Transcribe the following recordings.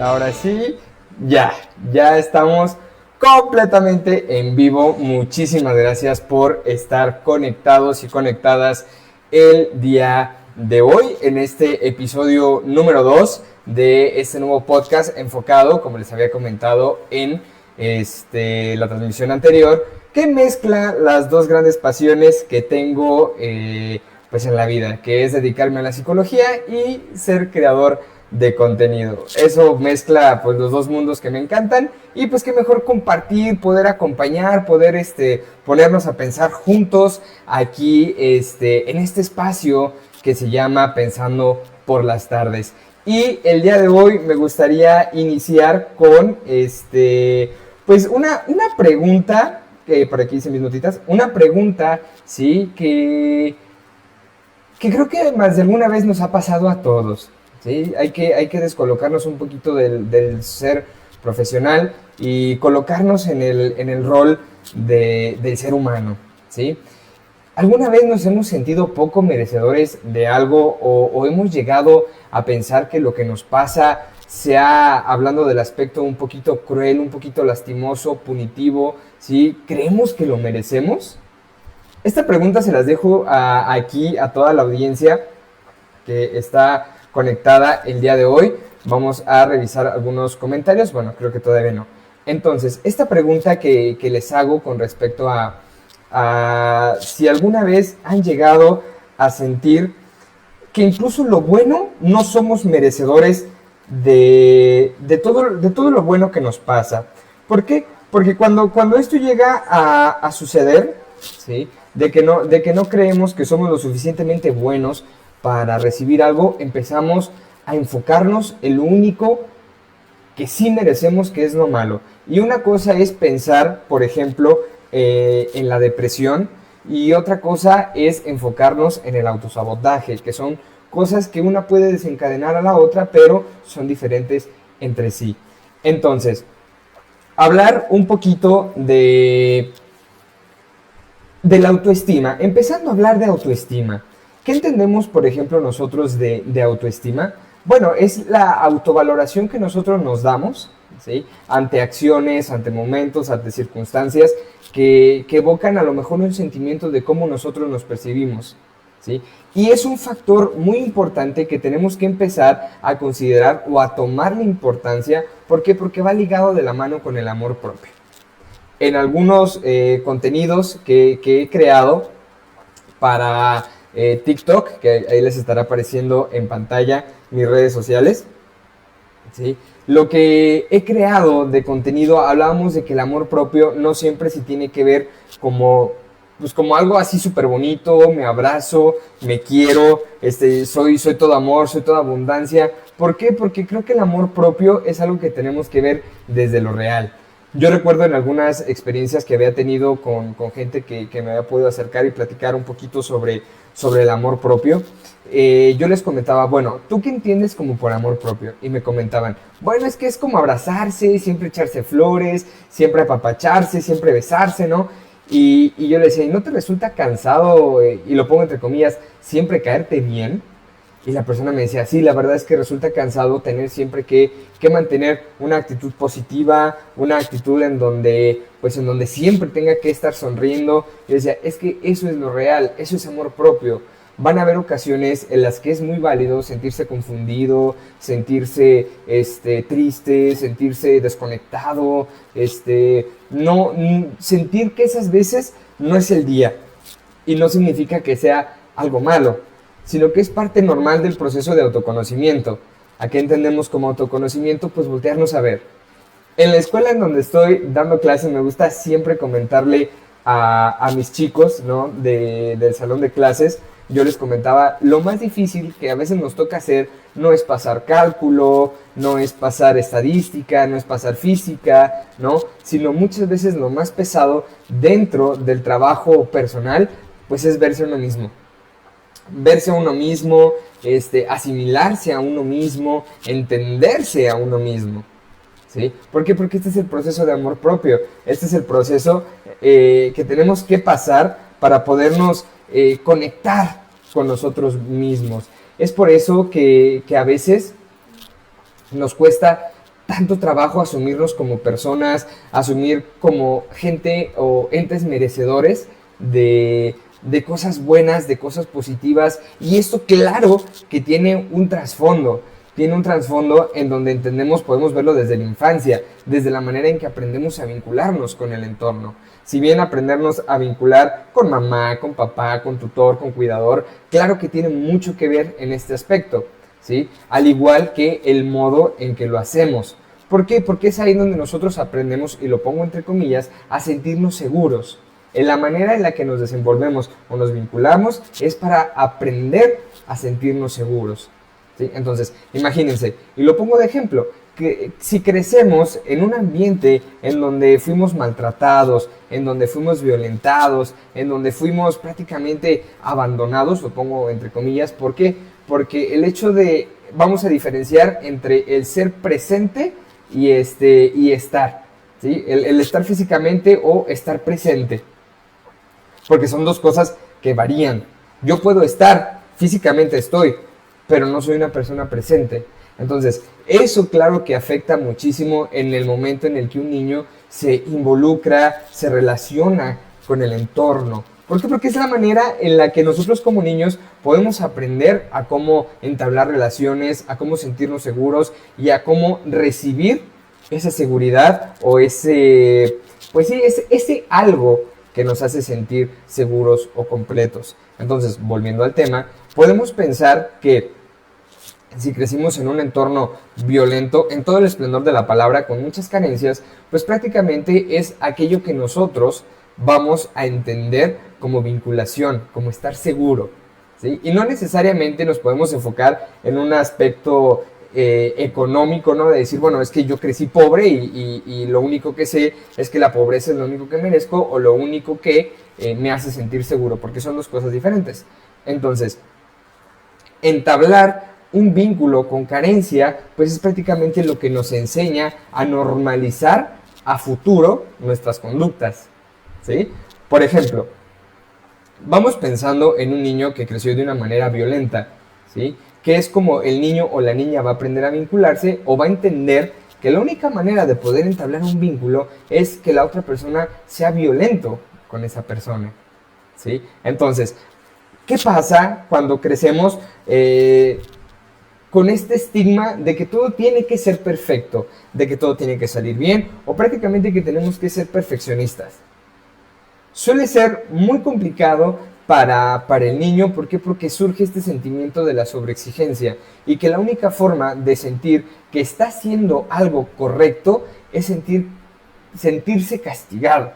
Ahora sí, ya estamos completamente en vivo. Muchísimas gracias por estar conectados y conectadas el día de hoy en este episodio número 2 de este nuevo podcast enfocado, como les había comentado en la transmisión anterior, que mezcla las dos grandes pasiones que tengo pues en la vida, que es dedicarme a la psicología y ser creador de contenido. Eso mezcla pues los dos mundos que me encantan y pues qué mejor compartir, poder acompañar, poder ponernos a pensar juntos aquí en este espacio que se llama Pensando por las Tardes. Y el día de hoy me gustaría iniciar con pues una pregunta, que por aquí hice mis notitas, una pregunta, sí, que creo que más de alguna vez nos ha pasado a todos. ¿Sí? Hay que descolocarnos un poquito del ser profesional y colocarnos en el rol del ser humano, ¿sí? ¿Alguna vez nos hemos sentido poco merecedores de algo o hemos llegado a pensar que lo que nos pasa, sea hablando del aspecto un poquito cruel, un poquito lastimoso, punitivo, ¿sí? ¿Creemos que lo merecemos? Esta pregunta se las dejo aquí a toda la audiencia que está conectada el día de hoy. Vamos a revisar algunos comentarios. Bueno, creo que todavía no. Entonces, esta pregunta que les hago con respecto a si alguna vez han llegado a sentir que incluso lo bueno no somos merecedores de todo lo bueno que nos pasa. ¿Por qué? Porque cuando esto llega a suceder, ¿sí? de que no creemos que somos lo suficientemente buenos para recibir algo, empezamos a enfocarnos en lo único que sí merecemos, que es lo malo. Y una cosa es pensar, por ejemplo, en la depresión, y otra cosa es enfocarnos en el autosabotaje, que son cosas que una puede desencadenar a la otra, pero son diferentes entre sí. Entonces, hablar un poquito de la autoestima. Empezando a hablar de autoestima. ¿Qué entendemos, por ejemplo, nosotros de autoestima? Bueno, es la autovaloración que nosotros nos damos, ¿sí? Ante acciones, ante momentos, ante circunstancias que evocan a lo mejor un sentimiento de cómo nosotros nos percibimos, ¿sí? Y es un factor muy importante que tenemos que empezar a considerar o a tomarle importancia. ¿Por qué? Porque va ligado de la mano con el amor propio. En algunos contenidos que he creado para TikTok, que ahí les estará apareciendo en pantalla mis redes sociales, ¿sí? Lo que he creado de contenido, hablábamos de que el amor propio no siempre se tiene que ver como algo así súper bonito, me abrazo, me quiero, soy todo amor, soy toda abundancia. ¿Por qué? Porque creo que el amor propio es algo que tenemos que ver desde lo real. Yo recuerdo en algunas experiencias que había tenido con gente que me había podido acercar y platicar un poquito sobre el amor propio. Yo les comentaba, bueno, ¿tú qué entiendes como por amor propio? Y me comentaban, bueno, es que es como abrazarse, siempre echarse flores, siempre apapacharse, siempre besarse, ¿no? Y yo le decía, ¿y no te resulta cansado, y lo pongo entre comillas, siempre caerte bien? Y la persona me decía, sí, la verdad es que resulta cansado tener siempre que mantener una actitud positiva, una actitud en donde siempre tenga que estar sonriendo. Y decía, es que eso es lo real, eso es amor propio. Van a haber ocasiones en las que es muy válido sentirse confundido, sentirse triste, sentirse desconectado, sentir que esas veces no es el día. Y no significa que sea algo malo, sino que es parte normal del proceso de autoconocimiento. ¿A qué entendemos como autoconocimiento? Pues voltearnos a ver. En la escuela en donde estoy dando clases me gusta siempre comentarle a mis chicos, ¿no? del salón de clases. Yo les comentaba, lo más difícil que a veces nos toca hacer no es pasar cálculo, no es pasar estadística, no es pasar física, ¿no? Sino muchas veces lo más pesado dentro del trabajo personal, pues es verse a uno mismo. Verse a uno mismo, asimilarse a uno mismo, entenderse a uno mismo, ¿sí? ¿Por qué? Porque este es el proceso de amor propio, este es el proceso que tenemos que pasar para podernos conectar con nosotros mismos. Es por eso que a veces nos cuesta tanto trabajo asumirnos como personas, asumir como gente o entes merecedores de cosas buenas, de cosas positivas. Y esto claro que tiene un trasfondo en donde entendemos, podemos verlo desde la infancia, desde la manera en que aprendemos a vincularnos con el entorno. Si bien aprendernos a vincular con mamá, con papá, con tutor, con cuidador, claro que tiene mucho que ver en este aspecto, ¿sí? Al igual que el modo en que lo hacemos. ¿Por qué? Porque es ahí donde nosotros aprendemos, y lo pongo entre comillas, a sentirnos seguros. En la manera en la que nos desenvolvemos o nos vinculamos es para aprender a sentirnos seguros, ¿sí? Entonces, imagínense, y lo pongo de ejemplo, que si crecemos en un ambiente en donde fuimos maltratados, en donde fuimos violentados, en donde fuimos prácticamente abandonados, lo pongo entre comillas, ¿por qué? Porque el hecho de, vamos a diferenciar entre el ser presente y estar, ¿sí? El estar físicamente o estar presente, porque son dos cosas que varían. Yo puedo estar, físicamente estoy, pero no soy una persona presente. Entonces, eso claro que afecta muchísimo en el momento en el que un niño se involucra, se relaciona con el entorno. ¿Por qué? Porque es la manera en la que nosotros como niños podemos aprender a cómo entablar relaciones, a cómo sentirnos seguros y a cómo recibir esa seguridad o ese algo que nos hace sentir seguros o completos. Entonces, volviendo al tema, podemos pensar que si crecimos en un entorno violento, en todo el esplendor de la palabra, con muchas carencias, pues prácticamente es aquello que nosotros vamos a entender como vinculación, como estar seguro, ¿sí? Y no necesariamente nos podemos enfocar en un aspecto económico, ¿no? De decir, bueno, es que yo crecí pobre y lo único que sé es que la pobreza es lo único que merezco o lo único que me hace sentir seguro, porque son dos cosas diferentes. Entonces, entablar un vínculo con carencia, pues es prácticamente lo que nos enseña a normalizar a futuro nuestras conductas, ¿sí? Por ejemplo, vamos pensando en un niño que creció de una manera violenta, ¿sí? Que es como el niño o la niña va a aprender a vincularse o va a entender que la única manera de poder entablar un vínculo es que la otra persona sea violento con esa persona, ¿sí? Entonces, ¿qué pasa cuando crecemos con este estigma de que todo tiene que ser perfecto, de que todo tiene que salir bien o prácticamente que tenemos que ser perfeccionistas? Suele ser muy complicado para el niño. ¿Por qué? Porque surge este sentimiento de la sobreexigencia y que la única forma de sentir que está haciendo algo correcto es sentirse castigado,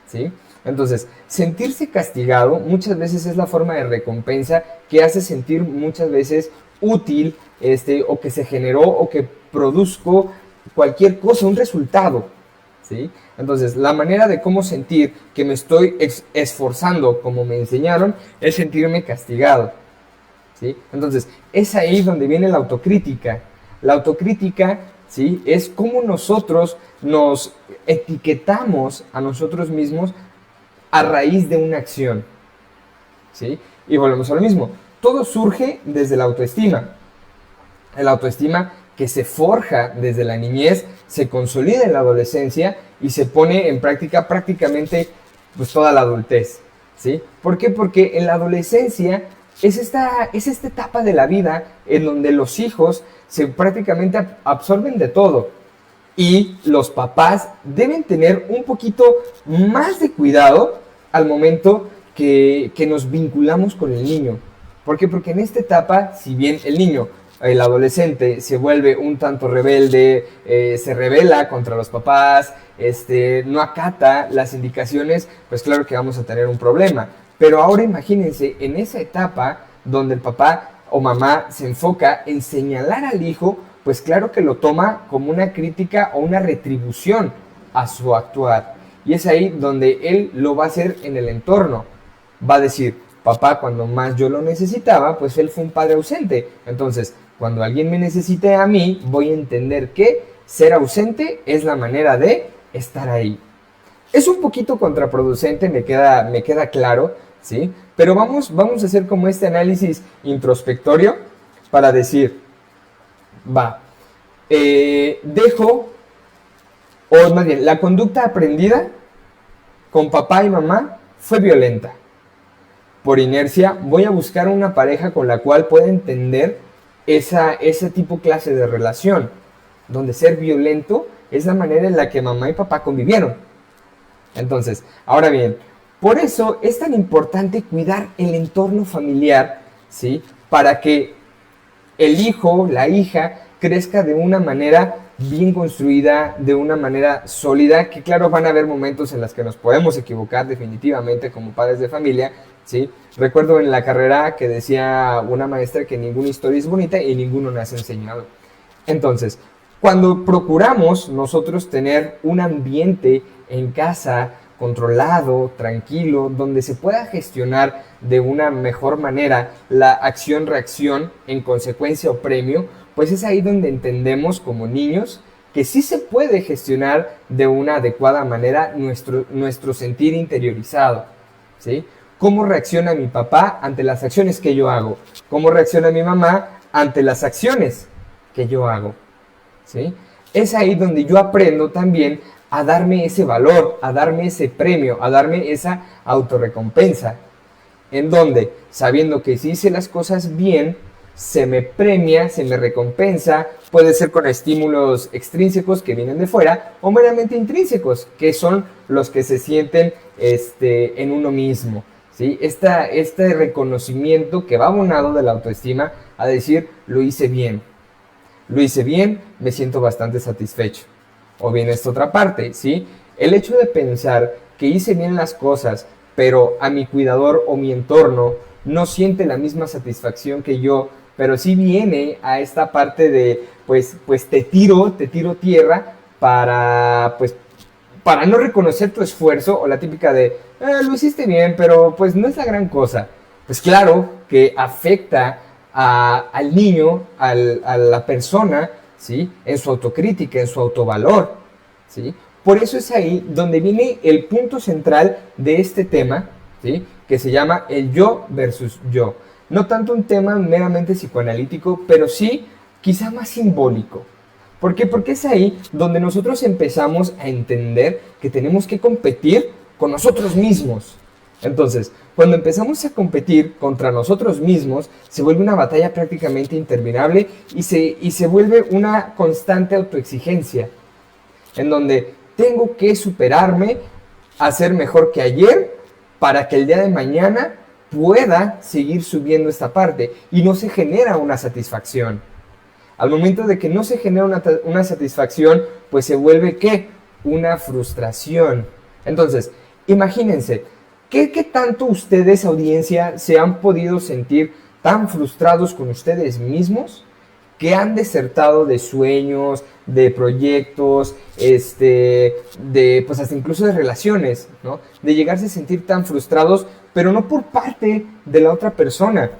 ¿sí? Entonces, sentirse castigado muchas veces es la forma de recompensa que hace sentir muchas veces útil, o que se generó o que produzco cualquier cosa, un resultado, ¿sí? Entonces, la manera de cómo sentir que me estoy esforzando como me enseñaron es sentirme castigado, ¿sí? Entonces, es ahí donde viene la autocrítica. La autocrítica, ¿sí? Es cómo nosotros nos etiquetamos a nosotros mismos a raíz de una acción, ¿sí? Y volvemos a lo mismo. Todo surge desde la autoestima. El autoestima que se forja desde la niñez, se consolida en la adolescencia y se pone en práctica prácticamente pues toda la adultez, ¿sí? ¿Por qué? Porque en la adolescencia es esta etapa de la vida en donde los hijos se prácticamente absorben de todo y los papás deben tener un poquito más de cuidado al momento que nos vinculamos con el niño. ¿Por qué? Porque en esta etapa, si bien el niño, el adolescente, se vuelve un tanto rebelde, se rebela contra los papás, no acata las indicaciones, pues claro que vamos a tener un problema. Pero ahora imagínense en esa etapa donde el papá o mamá se enfoca en señalar al hijo, pues claro que lo toma como una crítica o una retribución a su actuar. Y es ahí donde él lo va a hacer en el entorno. Va a decir, papá, cuando más yo lo necesitaba, pues él fue un padre ausente. Entonces, cuando alguien me necesite a mí, voy a entender que ser ausente es la manera de estar ahí. Es un poquito contraproducente, me queda claro, ¿sí? Pero vamos a hacer como este análisis introspectorio para decir, va, dejo, o más bien, la conducta aprendida con papá y mamá fue violenta. Por inercia, voy a buscar una pareja con la cual pueda entender ese tipo clase de relación, donde ser violento es la manera en la que mamá y papá convivieron. Entonces, ahora bien, por eso es tan importante cuidar el entorno familiar, ¿sí? Para que el hijo, la hija, crezca de una manera bien construida, de una manera sólida, que claro, van a haber momentos en los que nos podemos equivocar definitivamente como padres de familia, ¿sí? Recuerdo en la carrera que decía una maestra que ninguna historia es bonita y ninguno nace enseñado. Entonces, cuando procuramos nosotros tener un ambiente en casa controlado, tranquilo, donde se pueda gestionar de una mejor manera la acción-reacción en consecuencia o premio, pues es ahí donde entendemos como niños que sí se puede gestionar de una adecuada manera nuestro sentir interiorizado, ¿sí? ¿Cómo reacciona mi papá ante las acciones que yo hago? ¿Cómo reacciona mi mamá ante las acciones que yo hago? ¿Sí? Es ahí donde yo aprendo también a darme ese valor, a darme ese premio, a darme esa autorrecompensa. En donde, sabiendo que si hice las cosas bien, se me premia, se me recompensa, puede ser con estímulos extrínsecos que vienen de fuera o meramente intrínsecos, que son los que se sienten en uno mismo. ¿Sí? Este reconocimiento que va abonado de la autoestima a decir, lo hice bien, me siento bastante satisfecho. O bien esta otra parte, ¿sí? El hecho de pensar que hice bien las cosas, pero a mi cuidador o mi entorno no siente la misma satisfacción que yo, pero sí viene a esta parte de, pues te tiro tierra para no reconocer tu esfuerzo, o la típica de, lo hiciste bien, pero pues no es la gran cosa. Pues claro que afecta al niño, a la persona, ¿sí? En su autocrítica, en su autovalor, ¿sí? Por eso es ahí donde viene el punto central de este tema, ¿sí? Que se llama el yo versus yo. No tanto un tema meramente psicoanalítico, pero sí quizá más simbólico. ¿Por qué? Porque es ahí donde nosotros empezamos a entender que tenemos que competir con nosotros mismos. Entonces, cuando empezamos a competir contra nosotros mismos, se vuelve una batalla prácticamente interminable y se vuelve una constante autoexigencia, en donde tengo que superarme, hacer mejor que ayer, para que el día de mañana pueda seguir subiendo esta parte, y no se genera una satisfacción. Al momento de que no se genera una satisfacción, pues se vuelve, ¿qué? Una frustración. Entonces, imagínense, ¿qué tanto ustedes, audiencia, se han podido sentir tan frustrados con ustedes mismos que han desertado de sueños, de proyectos, pues hasta incluso de relaciones, ¿no? De llegarse a sentir tan frustrados, pero no por parte de la otra persona,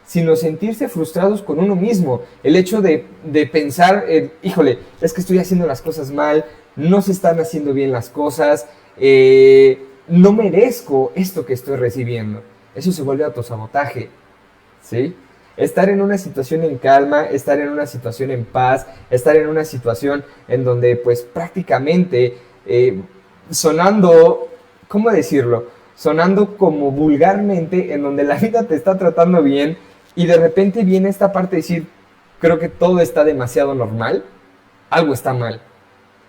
sino sentirse frustrados con uno mismo. El hecho de pensar, híjole, es que estoy haciendo las cosas mal, no se están haciendo bien las cosas, no merezco esto que estoy recibiendo. Eso se vuelve autosabotaje, ¿sí? Estar en una situación en calma, estar en una situación en paz, estar en una situación en donde pues prácticamente sonando, ¿cómo decirlo? Sonando como vulgarmente, en donde la vida te está tratando bien y de repente viene esta parte de decir, creo que todo está demasiado normal, algo está mal,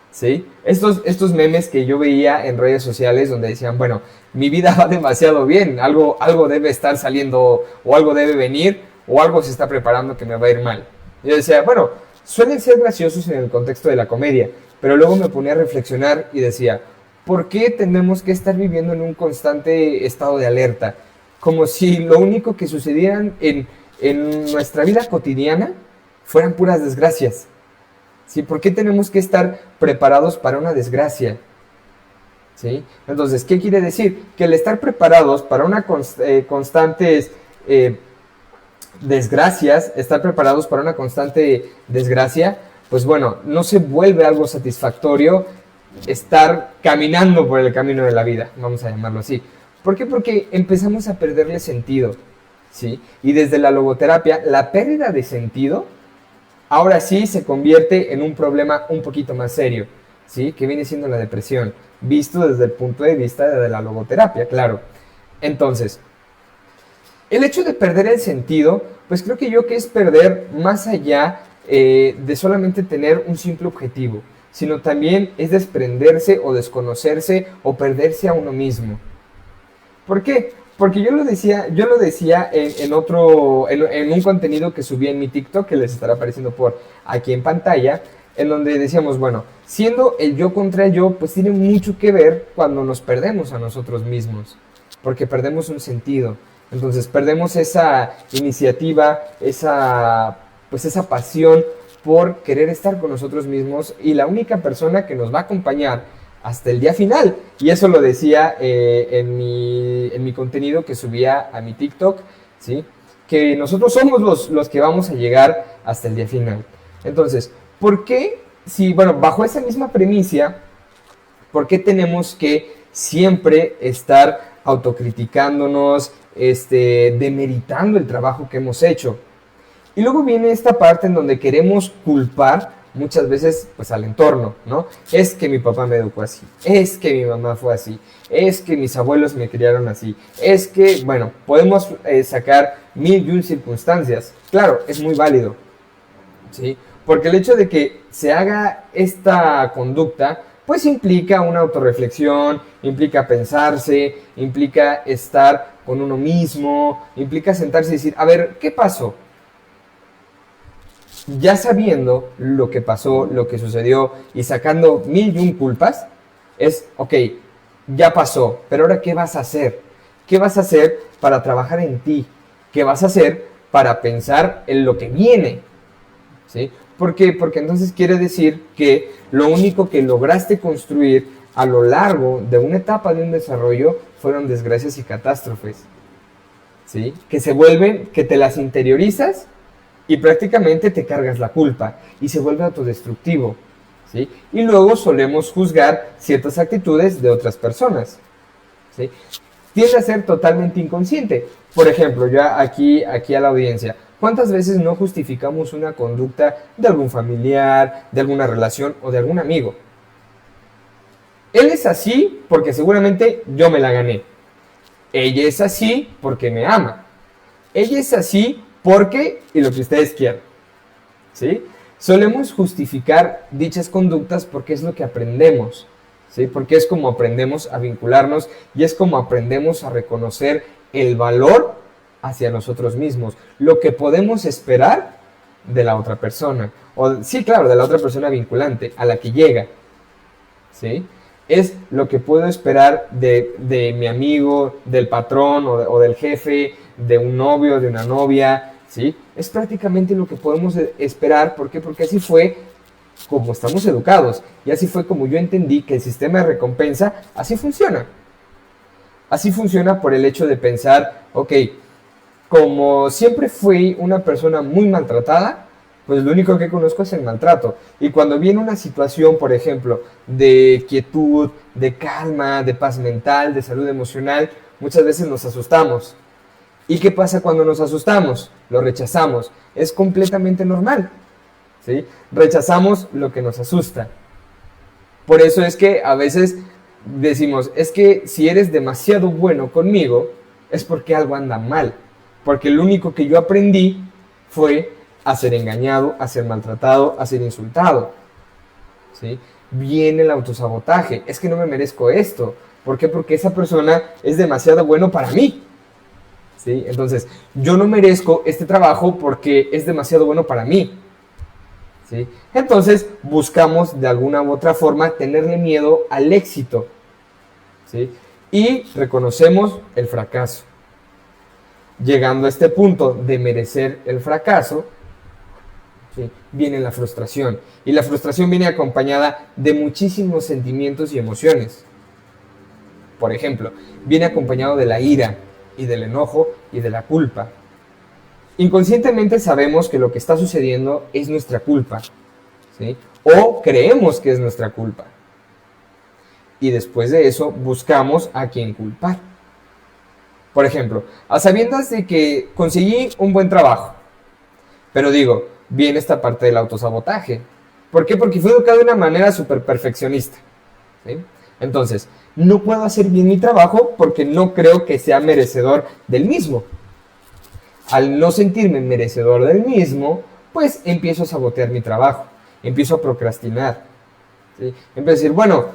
¿sí? Estos memes que yo veía en redes sociales donde decían, bueno, mi vida va demasiado bien, algo debe estar saliendo, o algo debe venir, o algo se está preparando que me va a ir mal. Yo decía, bueno, suelen ser graciosos en el contexto de la comedia, pero luego me ponía a reflexionar y decía, ¿por qué tenemos que estar viviendo en un constante estado de alerta? Como si lo único que sucedieran en nuestra vida cotidiana fueran puras desgracias. ¿Sí? ¿Por qué tenemos que estar preparados para una desgracia? ¿Sí? Entonces, ¿qué quiere decir? Que el estar preparados para una constantes desgracias, estar preparados para una constante desgracia, pues bueno, no se vuelve algo satisfactorio estar caminando por el camino de la vida, vamos a llamarlo así. ¿Por qué? Porque empezamos a perderle sentido, ¿sí? Y desde la logoterapia, la pérdida de sentido ahora sí se convierte en un problema un poquito más serio, ¿sí? Que viene siendo la depresión, visto desde el punto de vista de la logoterapia, claro. Entonces, el hecho de perder el sentido, pues creo que yo que es perder más allá de solamente tener un simple objetivo, sino también es desprenderse o desconocerse o perderse a uno mismo. ¿Por qué? Porque yo lo decía en un contenido que subí en mi TikTok, que les estará apareciendo por aquí en pantalla, en donde decíamos, bueno, siendo el yo contra el yo, pues tiene mucho que ver cuando nos perdemos a nosotros mismos, porque perdemos un sentido. Entonces perdemos esa iniciativa, pues esa pasión por querer estar con nosotros mismos y la única persona que nos va a acompañar hasta el día final. Y eso lo decía en mi contenido que subía a mi TikTok, ¿sí? Que nosotros somos los que vamos a llegar hasta el día final. Entonces, ¿por qué? Si, bueno, bajo esa misma premisa, ¿por qué tenemos que siempre estar autocriticándonos, demeritando el trabajo que hemos hecho? Y luego viene esta parte en donde queremos culpar muchas veces pues al entorno, ¿no? Es que mi papá me educó así, es que mi mamá fue así, es que mis abuelos me criaron así, es que, bueno, podemos sacar mil y un circunstancias. Claro, es muy válido, ¿sí? Porque el hecho de que se haga esta conducta, pues implica una autorreflexión, implica pensarse, implica estar con uno mismo, implica sentarse y decir, a ver, ¿qué pasó? Ya sabiendo lo que pasó, lo que sucedió y sacando mil y un culpas, es, ok, ya pasó, pero ahora ¿qué vas a hacer? ¿Qué vas a hacer para trabajar en ti? ¿Qué vas a hacer para pensar en lo que viene? ¿Sí? ¿Por qué? Porque entonces quiere decir que lo único que lograste construir a lo largo de una etapa de un desarrollo fueron desgracias y catástrofes, ¿sí? Que se vuelven, que te las interiorizas y prácticamente te cargas la culpa y se vuelve autodestructivo, ¿sí? Y luego solemos juzgar ciertas actitudes de otras personas, ¿sí? Tiende a ser totalmente inconsciente. Por ejemplo, ya aquí a la audiencia, ¿cuántas veces no justificamos una conducta de algún familiar, de alguna relación o de algún amigo? Él es así porque seguramente yo me la gané. Ella es así porque me ama. Ella es así porque, y lo que ustedes quieran, ¿sí? Solemos justificar dichas conductas porque es lo que aprendemos, ¿sí? Porque es como aprendemos a vincularnos y es como aprendemos a reconocer el valor hacia nosotros mismos, lo que podemos esperar de la otra persona, o sí, claro, de la otra persona vinculante, a la que llega, ¿sí? Es lo que puedo esperar de mi amigo, del patrón o del jefe, de un novio, de una novia, ¿sí? Es prácticamente lo que podemos esperar. ¿Por qué? Porque así fue como estamos educados y así fue como yo entendí que el sistema de recompensa así funciona. Así funciona por el hecho de pensar, ok, como siempre fui una persona muy maltratada, pues lo único que conozco es el maltrato. Y cuando viene una situación, por ejemplo, de quietud, de calma, de paz mental, de salud emocional, muchas veces nos asustamos. ¿Y qué pasa cuando nos asustamos? Lo rechazamos. Es completamente normal, ¿sí? Rechazamos lo que nos asusta. Por eso es que a veces decimos, es que si eres demasiado bueno conmigo, es porque algo anda mal. Porque lo único que yo aprendí fue a ser engañado, a ser maltratado, a ser insultado, ¿sí? Viene el autosabotaje. Es que no me merezco esto. ¿Por qué? Porque esa persona es demasiado bueno para mí, ¿sí? Entonces, yo no merezco este trabajo porque es demasiado bueno para mí, ¿sí? Entonces, buscamos de alguna u otra forma tenerle miedo al éxito, ¿sí? Y reconocemos el fracaso. Llegando a este punto de merecer el fracaso, ¿sí? Viene la frustración. Y la frustración viene acompañada de muchísimos sentimientos y emociones. Por ejemplo, viene acompañado de la ira y del enojo y de la culpa. Inconscientemente sabemos que lo que está sucediendo es nuestra culpa, ¿sí? O creemos que es nuestra culpa. Y después de eso buscamos a quién culpar. Por ejemplo, a sabiendas de que conseguí un buen trabajo, pero digo, viene esta parte del autosabotaje. ¿Por qué? Porque fui educado de una manera súper perfeccionista, ¿sí? Entonces, no puedo hacer bien mi trabajo porque no creo que sea merecedor del mismo. Al no sentirme merecedor del mismo, pues empiezo a sabotear mi trabajo, empiezo a procrastinar, ¿sí? Empiezo a decir, bueno,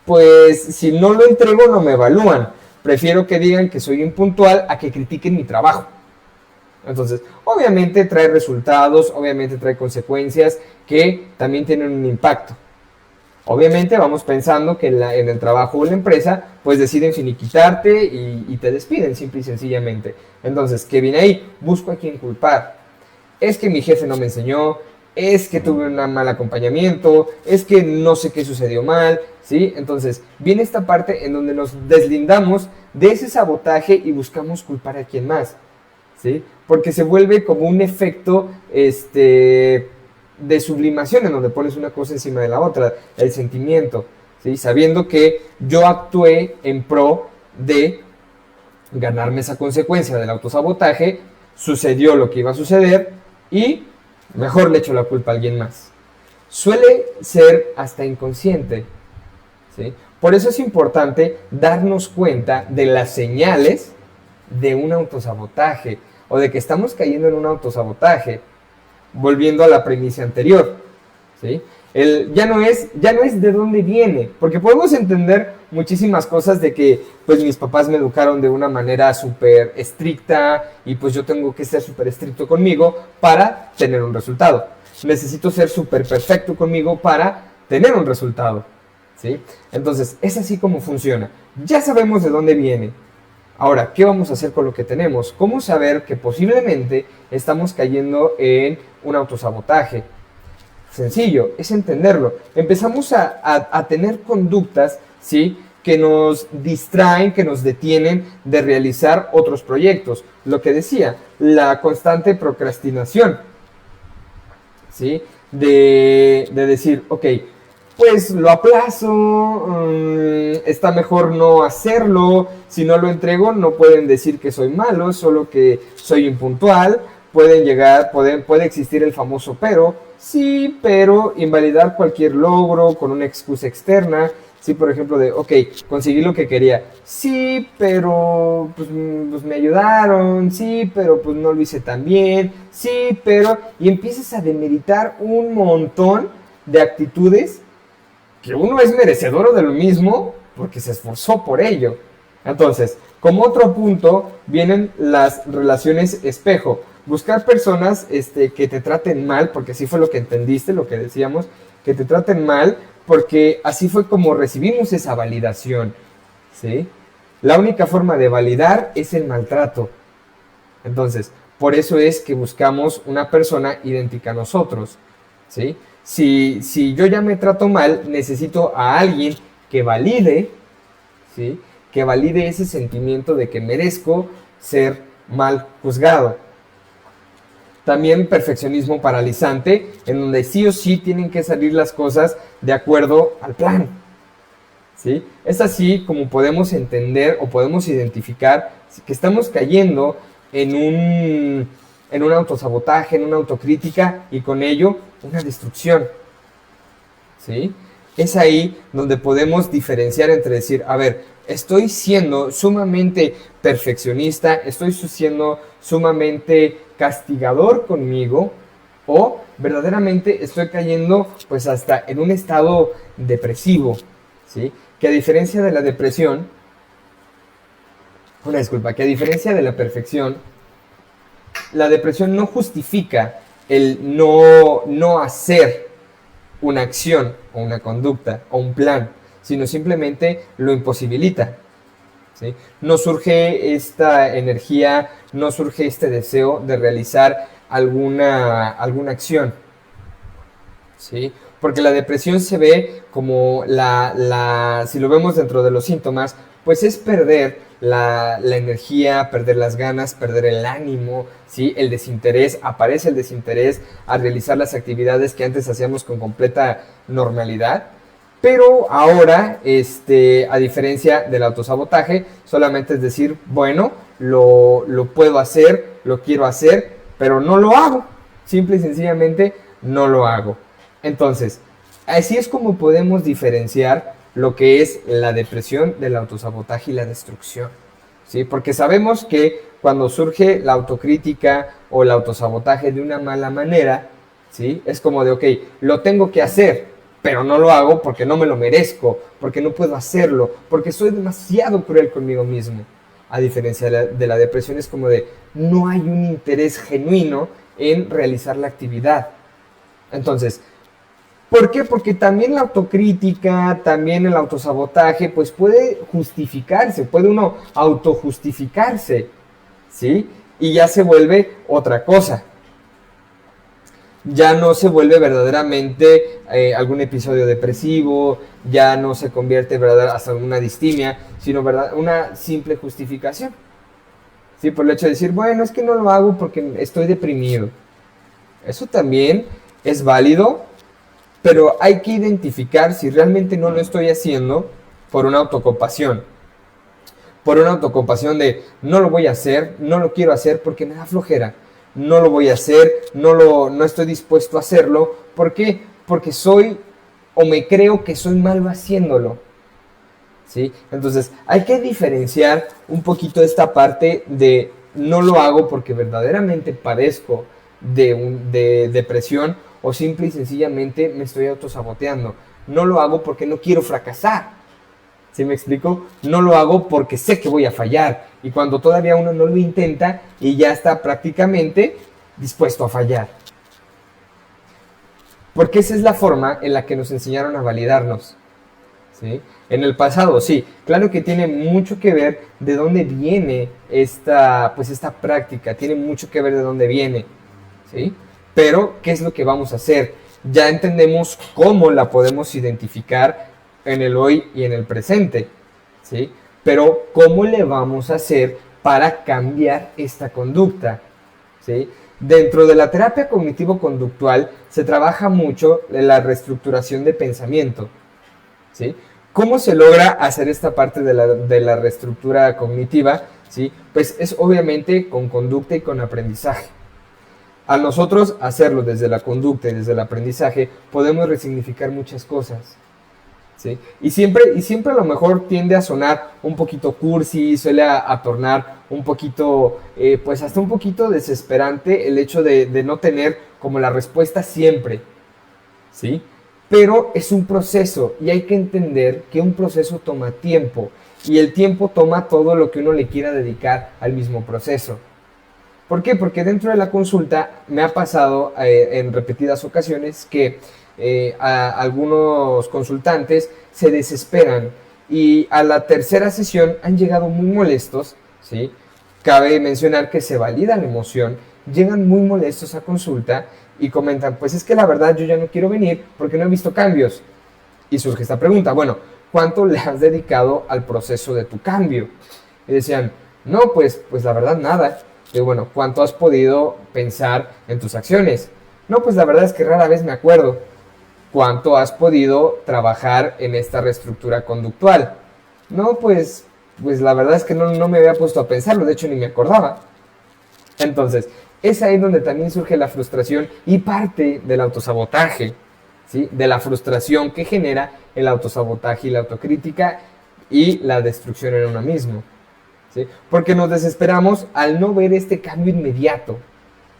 pues si no lo entrego no me evalúan, prefiero que digan que soy impuntual a que critiquen mi trabajo. Entonces, obviamente trae resultados, obviamente trae consecuencias que también tienen un impacto. Obviamente vamos pensando que en el trabajo o la empresa, pues deciden finiquitarte y te despiden simple y sencillamente. Entonces, ¿qué viene ahí? Busco a quién culpar. Es que mi jefe no me enseñó, es que tuve un mal acompañamiento, es que no sé qué sucedió mal, ¿sí? Entonces, viene esta parte en donde nos deslindamos de ese sabotaje y buscamos culpar a quien más, ¿sí? Porque se vuelve como un efecto, de sublimación en donde pones una cosa encima de la otra, el sentimiento, ¿sí? Sabiendo que yo actué en pro de ganarme esa consecuencia del autosabotaje, sucedió lo que iba a suceder y mejor le echo la culpa a alguien más. Suele ser hasta inconsciente, ¿sí? Por eso es importante darnos cuenta de las señales de un autosabotaje o de que estamos cayendo en un autosabotaje. Volviendo a la premisa anterior, ¿sí? Ya no es de dónde viene, porque podemos entender muchísimas cosas de que pues mis papás me educaron de una manera súper estricta y pues yo tengo que ser súper estricto conmigo para tener un resultado. Necesito ser súper perfecto conmigo para tener un resultado, ¿sí? Entonces, es así como funciona. Ya sabemos de dónde viene. Ahora, ¿qué vamos a hacer con lo que tenemos? ¿Cómo saber que posiblemente estamos cayendo en un autosabotaje? Sencillo, es entenderlo. Empezamos a tener conductas, ¿sí?, que nos distraen, que nos detienen de realizar otros proyectos. Lo que decía, la constante procrastinación, ¿sí? De decir, ok, pues lo aplazo, está mejor no hacerlo, si no lo entrego no pueden decir que soy malo, solo que soy impuntual, puede existir el famoso pero, sí, pero invalidar cualquier logro con una excusa externa, sí, por ejemplo de, ok, conseguí lo que quería, sí, pero pues me ayudaron, sí, pero pues no lo hice tan bien, sí, pero, y empiezas a demeritar un montón de actitudes que uno es merecedor de lo mismo porque se esforzó por ello. Entonces, como otro punto, vienen las relaciones espejo. Buscar personas que te traten mal, porque así fue lo que entendiste, lo que decíamos, que te traten mal, porque así fue como recibimos esa validación, ¿sí? La única forma de validar es el maltrato. Entonces, por eso es que buscamos una persona idéntica a nosotros, ¿sí? Si yo ya me trato mal, necesito a alguien que valide, ¿sí?, que valide ese sentimiento de que merezco ser mal juzgado. También perfeccionismo paralizante, en donde sí o sí tienen que salir las cosas de acuerdo al plan, ¿sí? Es así como podemos entender o podemos identificar que estamos cayendo en un autosabotaje, en una autocrítica y con ello una destrucción, ¿sí? Es ahí donde podemos diferenciar entre decir, a ver, estoy siendo sumamente perfeccionista, estoy siendo sumamente castigador conmigo, o verdaderamente estoy cayendo pues hasta en un estado depresivo, ¿sí? Que a diferencia de la depresión, que a diferencia de la perfección, la depresión no justifica el no hacer una acción o una conducta o un plan, sino simplemente lo imposibilita, ¿sí? No surge esta energía, no surge este deseo de realizar alguna acción, ¿sí? Porque la depresión se ve como si lo vemos dentro de los síntomas, pues es perder la energía, perder las ganas, perder el ánimo, ¿sí? El desinterés, aparece el desinterés a realizar las actividades que antes hacíamos con completa normalidad. Pero ahora, a diferencia del autosabotaje, solamente es decir, bueno, lo puedo hacer, lo quiero hacer, pero no lo hago, simple y sencillamente no lo hago. Entonces, así es como podemos diferenciar lo que es la depresión del autosabotaje y la destrucción, ¿sí? Porque sabemos que cuando surge la autocrítica o el autosabotaje de una mala manera, ¿sí? Es como de, ok, lo tengo que hacer, pero no lo hago porque no me lo merezco, porque no puedo hacerlo, porque soy demasiado cruel conmigo mismo. A diferencia de la depresión, es como de, no hay un interés genuino en realizar la actividad. Entonces, ¿por qué? Porque también la autocrítica, también el autosabotaje, pues puede justificarse, puede uno autojustificarse, ¿sí? Y ya se vuelve otra cosa. Ya no se vuelve verdaderamente algún episodio depresivo, ya no se convierte hasta en una distimia, sino una simple justificación. ¿Sí? Por el hecho de decir, bueno, es que no lo hago porque estoy deprimido. Eso también es válido, pero hay que identificar si realmente no lo estoy haciendo por una autocompasión. Por una autocompasión de no lo voy a hacer, no lo quiero hacer porque me da flojera. No lo voy a hacer, no estoy dispuesto a hacerlo. ¿Por qué? Porque soy o me creo que soy malo haciéndolo. ¿Sí? Entonces hay que diferenciar un poquito esta parte de no lo hago porque verdaderamente padezco de depresión o simple y sencillamente me estoy autosaboteando. No lo hago porque no quiero fracasar. ¿Sí me explico? No lo hago porque sé que voy a fallar. Y cuando todavía uno no lo intenta y ya está prácticamente dispuesto a fallar. Porque esa es la forma en la que nos enseñaron a validarnos. ¿Sí? En el pasado, sí. Claro que tiene mucho que ver de dónde viene esta práctica. Tiene mucho que ver de dónde viene. ¿Sí? Pero, ¿qué es lo que vamos a hacer? Ya entendemos cómo la podemos identificar en el hoy y en el presente, ¿sí? Pero ¿cómo le vamos a hacer para cambiar esta conducta? ¿Sí? Dentro de la terapia cognitivo-conductual se trabaja mucho la reestructuración de pensamiento, ¿sí? ¿Cómo se logra hacer esta parte de la reestructura cognitiva? ¿Sí? Pues es obviamente con conducta y con aprendizaje. A nosotros hacerlo desde la conducta y desde el aprendizaje podemos resignificar muchas cosas. ¿Sí? Y siempre a lo mejor tiende a sonar un poquito cursi, suele a tornar un poquito, pues hasta un poquito desesperante el hecho de no tener como la respuesta siempre, ¿sí? Pero es un proceso y hay que entender que un proceso toma tiempo y el tiempo toma todo lo que uno le quiera dedicar al mismo proceso. ¿Por qué? Porque dentro de la consulta me ha pasado en repetidas ocasiones que algunos consultantes se desesperan y a la tercera sesión han llegado muy molestos, ¿sí? Cabe mencionar que se valida la emoción, llegan muy molestos a consulta y comentan, pues es que la verdad yo ya no quiero venir porque no he visto cambios. Y surge esta pregunta, bueno, ¿cuánto le has dedicado al proceso de tu cambio? Y decían, no, pues la verdad nada. Y bueno, ¿cuánto has podido pensar en tus acciones? No, pues la verdad es que rara vez me acuerdo. ¿Cuánto has podido trabajar en esta reestructura conductual? No, pues la verdad es que no me había puesto a pensarlo, de hecho ni me acordaba. Entonces, es ahí donde también surge la frustración y parte del autosabotaje, ¿sí? De la frustración que genera el autosabotaje y la autocrítica y la destrucción en uno mismo, ¿sí? Porque nos desesperamos al no ver este cambio inmediato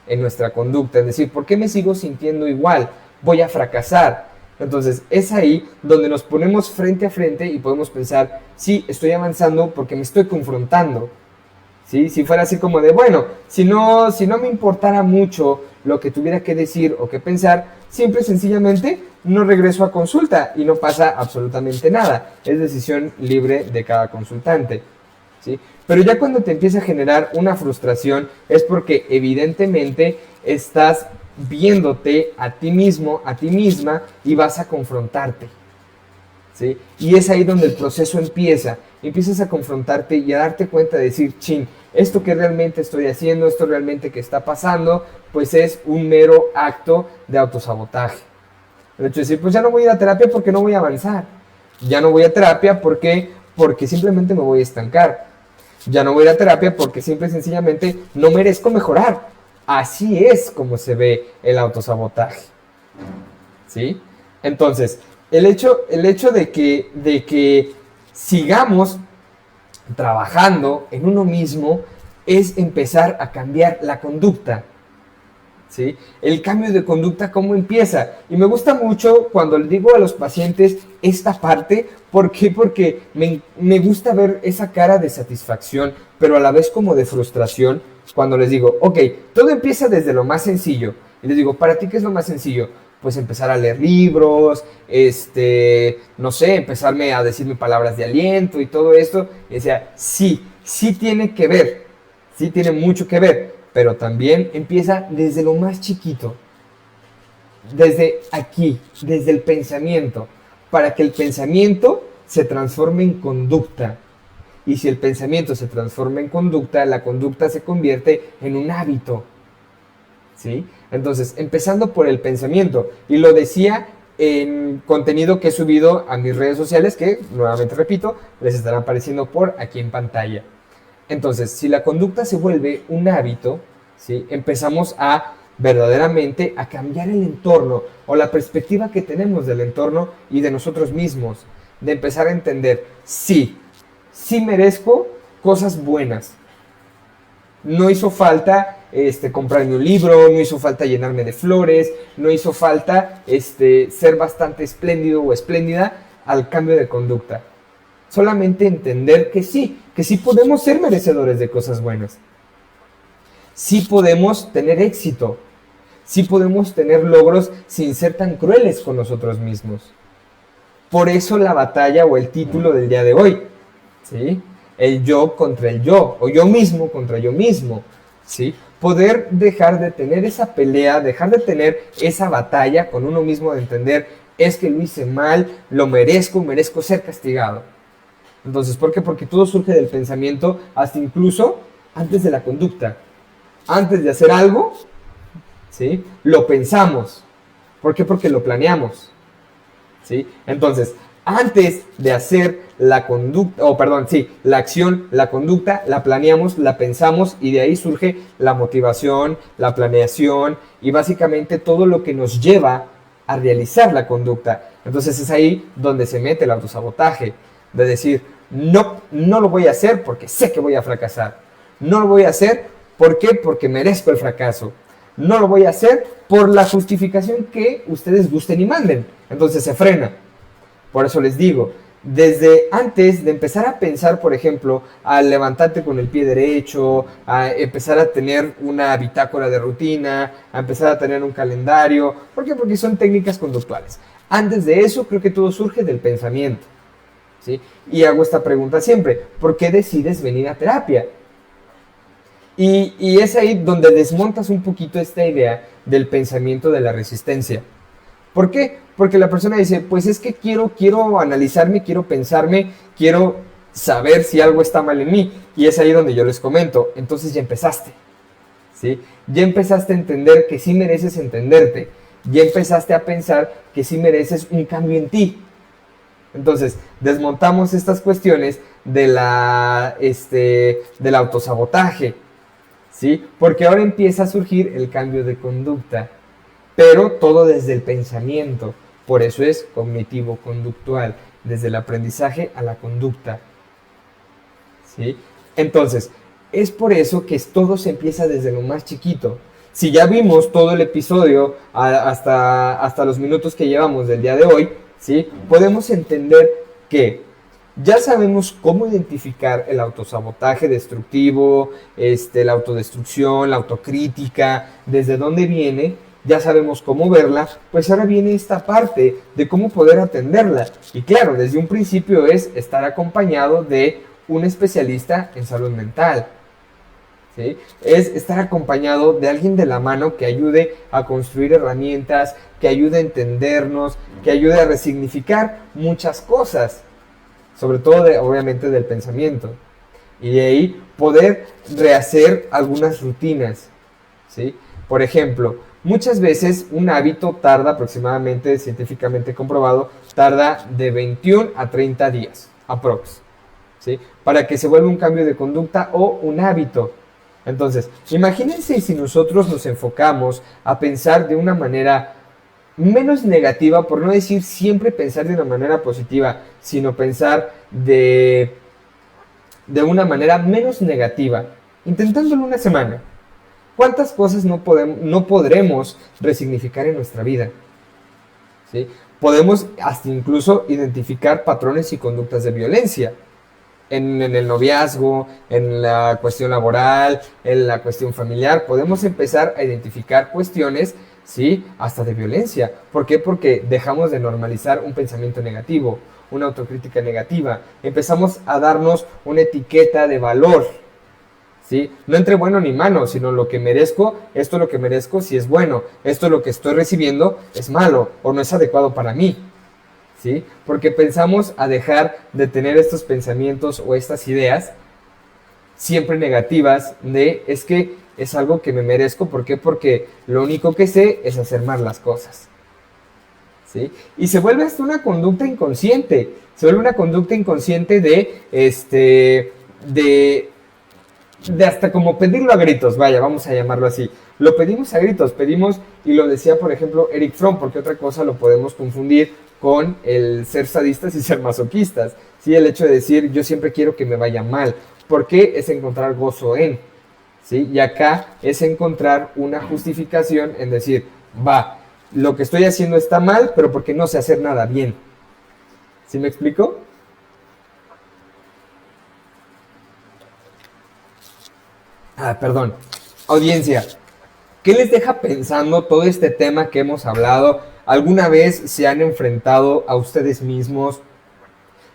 en nuestra conducta, es decir, ¿por qué me sigo sintiendo igual? Voy a fracasar. Entonces es ahí donde nos ponemos frente a frente y podemos pensar, sí, estoy avanzando porque me estoy confrontando. ¿Sí? Si fuera así como de, bueno, si no me importara mucho lo que tuviera que decir o que pensar, simple y sencillamente no regreso a consulta y no pasa absolutamente nada. Es decisión libre de cada consultante, ¿sí? Pero ya cuando te empieza a generar una frustración es porque evidentemente estás viéndote a ti mismo, a ti misma y vas a confrontarte, ¿sí? Y es ahí donde el proceso empiezas a confrontarte y a darte cuenta de decir, chin, esto que realmente estoy haciendo, esto realmente que está pasando, pues es un mero acto de autosabotaje. El hecho de decir, pues ya no voy a ir a terapia porque no voy a avanzar. Ya no voy a terapia porque simplemente me voy a estancar. Ya no voy a ir a terapia porque simple y sencillamente no merezco mejorar. Así es como se ve el autosabotaje, ¿sí? Entonces, el hecho de que sigamos trabajando en uno mismo es empezar a cambiar la conducta, ¿sí? El cambio de conducta, ¿cómo empieza? Y me gusta mucho cuando le digo a los pacientes esta parte. ¿Por qué? Porque me gusta ver esa cara de satisfacción, pero a la vez como de frustración, cuando les digo, ok, todo empieza desde lo más sencillo. Y les digo, ¿para ti qué es lo más sencillo? Pues empezar a leer libros, no sé, empezarme a decirme palabras de aliento y todo esto. Y decía, sí tiene que ver, sí tiene mucho que ver, pero también empieza desde lo más chiquito, desde aquí, desde el pensamiento, para que el pensamiento se transforme en conducta. Y si el pensamiento se transforma en conducta, la conducta se convierte en un hábito, ¿sí? Entonces, empezando por el pensamiento, y lo decía en contenido que he subido a mis redes sociales, que nuevamente repito, les estará apareciendo por aquí en pantalla. Entonces, si la conducta se vuelve un hábito, ¿sí? Empezamos a verdaderamente a cambiar el entorno o la perspectiva que tenemos del entorno y de nosotros mismos, de empezar a entender, sí merezco cosas buenas. No hizo falta comprarme un libro, no hizo falta llenarme de flores, no hizo falta ser bastante espléndido o espléndida al cambio de conducta. Solamente entender que sí podemos ser merecedores de cosas buenas. Sí podemos tener éxito. Sí podemos tener logros sin ser tan crueles con nosotros mismos. Por eso la batalla o el título del día de hoy, ¿sí? El yo contra el yo, o yo mismo contra yo mismo, ¿sí? Poder dejar de tener esa pelea, dejar de tener esa batalla con uno mismo, de entender, es que lo hice mal, lo merezco ser castigado. Entonces, ¿por qué? Porque todo surge del pensamiento, hasta incluso antes de la conducta. Antes de hacer algo, ¿sí? Lo pensamos. ¿Por qué? Porque lo planeamos, ¿sí? Entonces, antes de hacer la conducta, la acción, la conducta, la planeamos, la pensamos y de ahí surge la motivación, la planeación y básicamente todo lo que nos lleva a realizar la conducta. Entonces es ahí donde se mete el autosabotaje, de decir, no lo voy a hacer porque sé que voy a fracasar. No lo voy a hacer, ¿por qué? Porque merezco el fracaso. No lo voy a hacer por la justificación que ustedes gusten y manden. Entonces se frena. Por eso les digo, desde antes de empezar a pensar, por ejemplo, a levantarte con el pie derecho, a empezar a tener una bitácora de rutina, a empezar a tener un calendario. ¿Por qué? Porque son técnicas conductuales. Antes de eso, creo que todo surge del pensamiento, ¿sí? Y hago esta pregunta siempre, ¿por qué decides venir a terapia? Y es ahí donde desmontas un poquito esta idea del pensamiento de la resistencia. ¿Por qué? Porque la persona dice, pues es que quiero analizarme, quiero pensarme, quiero saber si algo está mal en mí. Y es ahí donde yo les comento, entonces ya empezaste, ¿sí? Ya empezaste a entender que sí mereces entenderte. Ya empezaste a pensar que sí mereces un cambio en ti. Entonces, desmontamos estas cuestiones de del autosabotaje, ¿sí? Porque ahora empieza a surgir el cambio de conducta, pero todo desde el pensamiento. Por eso es cognitivo-conductual, desde el aprendizaje a la conducta, ¿sí? Entonces, es por eso que todo se empieza desde lo más chiquito. Si ya vimos todo el episodio hasta los minutos que llevamos del día de hoy, ¿sí? Podemos entender que ya sabemos cómo identificar el autosabotaje destructivo, la autodestrucción, la autocrítica, desde dónde viene, ya sabemos cómo verla, pues ahora viene esta parte de cómo poder atenderla. Y claro, desde un principio es estar acompañado de un especialista en salud mental, ¿sí? Es estar acompañado de alguien de la mano que ayude a construir herramientas, que ayude a entendernos, que ayude a resignificar muchas cosas, sobre todo obviamente del pensamiento, y de ahí poder rehacer algunas rutinas, ¿sí? Por ejemplo, muchas veces un hábito tarda aproximadamente, científicamente comprobado, tarda de 21 a 30 días, aprox, ¿sí? Para que se vuelva un cambio de conducta o un hábito. Entonces, imagínense si nosotros nos enfocamos a pensar de una manera menos negativa, por no decir siempre pensar de una manera positiva, sino pensar de una manera menos negativa, intentándolo una semana. ¿Cuántas cosas no podremos resignificar en nuestra vida? ¿Sí? Podemos hasta incluso identificar patrones y conductas de violencia en el noviazgo, en la cuestión laboral, en la cuestión familiar. Podemos empezar a identificar cuestiones, ¿sí?, hasta de violencia. ¿Por qué? Porque dejamos de normalizar un pensamiento negativo, una autocrítica negativa. Empezamos a darnos una etiqueta de valor, ¿sí? No entre bueno ni malo, sino lo que merezco, esto es lo que merezco si es bueno, esto es lo que estoy recibiendo es malo o no es adecuado para mí, ¿sí? Porque pensamos a dejar de tener estos pensamientos o estas ideas siempre negativas de es que es algo que me merezco. ¿Por qué? Porque lo único que sé es hacer mal las cosas, ¿sí? Y se vuelve hasta una conducta inconsciente, se vuelve una conducta inconsciente de hasta como pedirlo a gritos, vaya, vamos a llamarlo así. Lo pedimos a gritos, pedimos, y lo decía por ejemplo Eric Fromm, porque otra cosa lo podemos confundir con el ser sadistas y ser masoquistas, ¿sí? El hecho de decir yo siempre quiero que me vaya mal, porque es encontrar gozo en, ¿sí? Y acá es encontrar una justificación en decir, va, lo que estoy haciendo está mal, pero porque no sé hacer nada bien. ¿Sí me explico? Perdón. Audiencia, ¿qué les deja pensando todo este tema que hemos hablado? ¿Alguna vez se han enfrentado a ustedes mismos?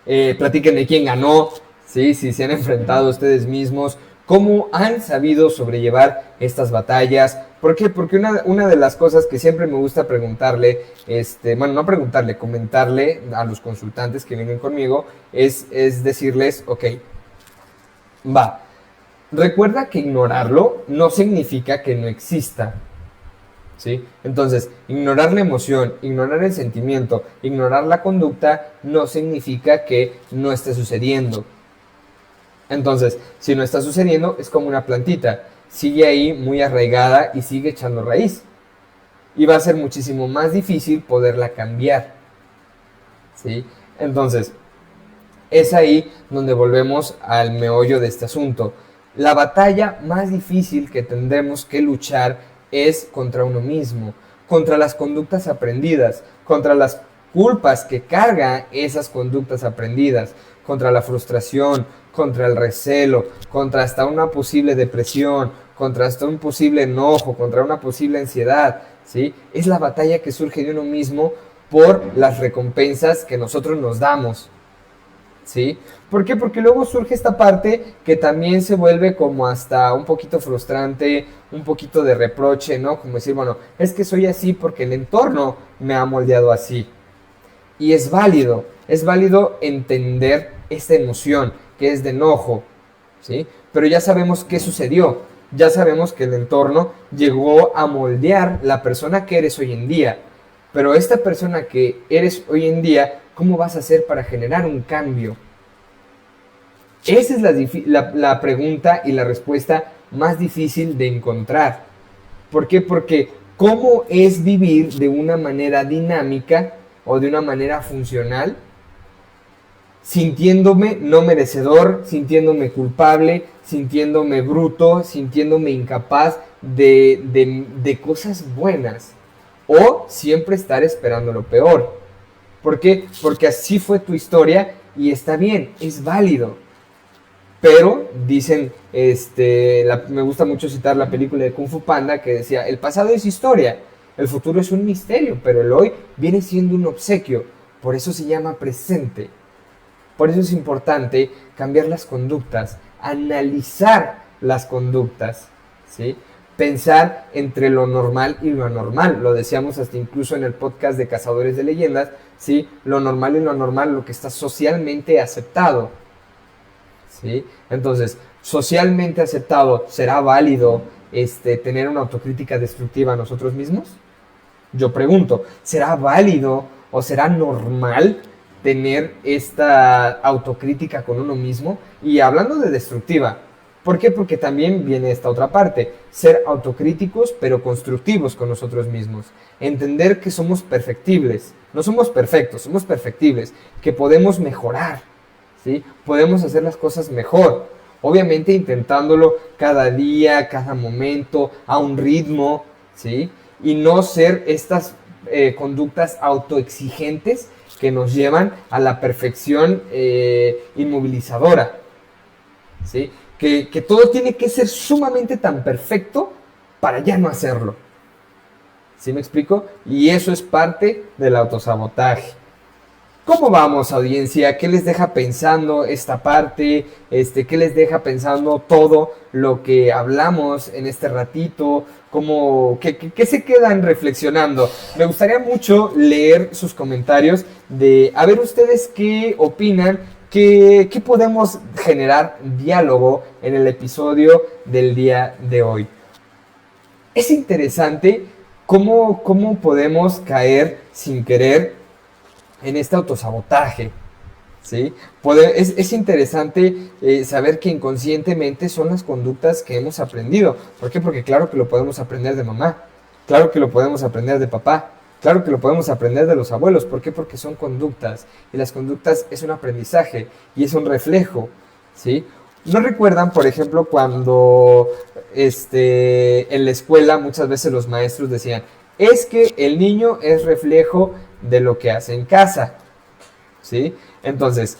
Platíquenme quién ganó, ¿sí? Si se han enfrentado a ustedes mismos, cómo han sabido sobrellevar estas batallas. ¿Por qué? Porque una de las cosas que siempre me gusta preguntarle, bueno, no preguntarle, comentarle a los consultantes que vienen conmigo, es decirles, ok, va. Recuerda que ignorarlo no significa que no exista, ¿sí? Entonces, ignorar la emoción, ignorar el sentimiento, ignorar la conducta no significa que no esté sucediendo. Entonces, si no está sucediendo, es como una plantita, sigue ahí muy arraigada y sigue echando raíz. Y va a ser muchísimo más difícil poderla cambiar, ¿sí? Entonces, es ahí donde volvemos al meollo de este asunto. La batalla más difícil que tendremos que luchar es contra uno mismo, contra las conductas aprendidas, contra las culpas que cargan esas conductas aprendidas, contra la frustración, contra el recelo, contra hasta una posible depresión, contra hasta un posible enojo, contra una posible ansiedad, ¿sí? Es la batalla que surge de uno mismo por las recompensas que nosotros nos damos, ¿sí? ¿Por qué? Porque luego surge esta parte que también se vuelve como hasta un poquito frustrante, un poquito de reproche, ¿no? Como decir, bueno, es que soy así porque el entorno me ha moldeado así. Y es válido entender esta emoción, que es de enojo, ¿sí? Pero ya sabemos qué sucedió, ya sabemos que el entorno llegó a moldear la persona que eres hoy en día. Pero esta persona que eres hoy en día, ¿cómo vas a hacer para generar un cambio? Esa es la pregunta y la respuesta más difícil de encontrar. ¿Por qué? Porque ¿cómo es vivir de una manera dinámica o de una manera funcional sintiéndome no merecedor, sintiéndome culpable, sintiéndome bruto, sintiéndome incapaz de cosas buenas? O siempre estar esperando lo peor. ¿Por qué? Porque así fue tu historia y está bien, es válido. Pero dicen, me gusta mucho citar la película de Kung Fu Panda que decía, el pasado es historia, el futuro es un misterio, pero el hoy viene siendo un obsequio. Por eso se llama presente. Por eso es importante cambiar las conductas, analizar las conductas, ¿sí? Pensar entre lo normal y lo anormal. Lo decíamos hasta incluso en el podcast de Cazadores de Leyendas, ¿sí? Lo normal y lo anormal, lo que está socialmente aceptado, ¿sí? Entonces, socialmente aceptado, ¿será válido tener una autocrítica destructiva a nosotros mismos? Yo pregunto, ¿será válido o será normal tener esta autocrítica con uno mismo? Y hablando de destructiva, ¿Por qué? Porque también viene esta otra parte, ser autocríticos pero constructivos con nosotros mismos, entender que somos perfectibles, no somos perfectos, somos perfectibles, que podemos mejorar, ¿sí? Podemos hacer las cosas mejor, obviamente intentándolo cada día, cada momento, a un ritmo, ¿sí? Y no ser estas conductas autoexigentes que nos llevan a la perfección inmovilizadora, ¿sí? Que todo tiene que ser sumamente tan perfecto para ya no hacerlo. ¿Sí me explico? Y eso es parte del autosabotaje. ¿Cómo vamos, audiencia? ¿Qué les deja pensando esta parte? ¿Qué les deja pensando todo lo que hablamos en este ratito? ¿Qué se quedan reflexionando? Me gustaría mucho leer sus comentarios de, a ver ustedes qué opinan, qué podemos generar diálogo en el episodio del día de hoy. Es interesante cómo podemos caer sin querer en este autosabotaje, ¿sí? Es interesante saber que inconscientemente son las conductas que hemos aprendido. ¿Por qué? Porque claro que lo podemos aprender de mamá, claro que lo podemos aprender de papá, claro que lo podemos aprender de los abuelos. ¿Por qué? Porque son conductas, y las conductas es un aprendizaje y es un reflejo, ¿sí? ¿No recuerdan, por ejemplo, cuando en la escuela muchas veces los maestros decían, es que el niño es reflejo de lo que hace en casa, ¿sí? Entonces,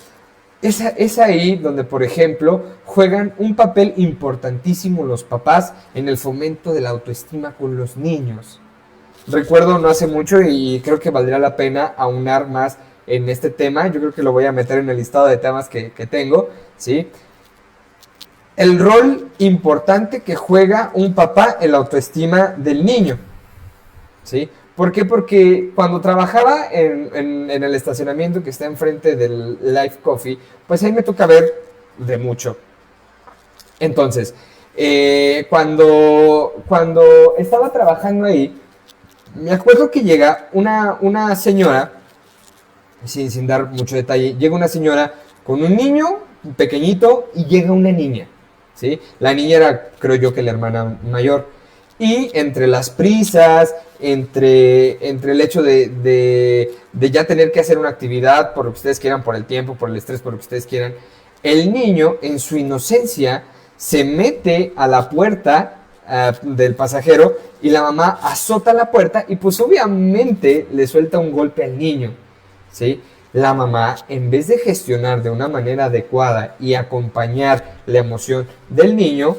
es ahí donde, por ejemplo, juegan un papel importantísimo los papás en el fomento de la autoestima con los niños. Recuerdo no hace mucho, y creo que valdría la pena aunar más en este tema, yo creo que lo voy a meter en el listado de temas que tengo, ¿sí? El rol importante que juega un papá en la autoestima del niño, ¿sí? ¿Por qué? Porque cuando trabajaba en el estacionamiento que está enfrente del Life Coffee, pues ahí me toca ver de mucho. Entonces, cuando estaba trabajando ahí, me acuerdo que llega una señora, sin dar mucho detalle, llega una señora con un niño pequeñito y llega una niña, ¿sí? La niña era, creo yo, que la hermana mayor. Y entre las prisas, entre el hecho de ya tener que hacer una actividad por lo que ustedes quieran, por el tiempo, por el estrés, por lo que ustedes quieran, el niño en su inocencia se mete a la puerta del pasajero y la mamá azota la puerta y pues obviamente le suelta un golpe al niño, ¿sí? La mamá, en vez de gestionar de una manera adecuada y acompañar la emoción del niño,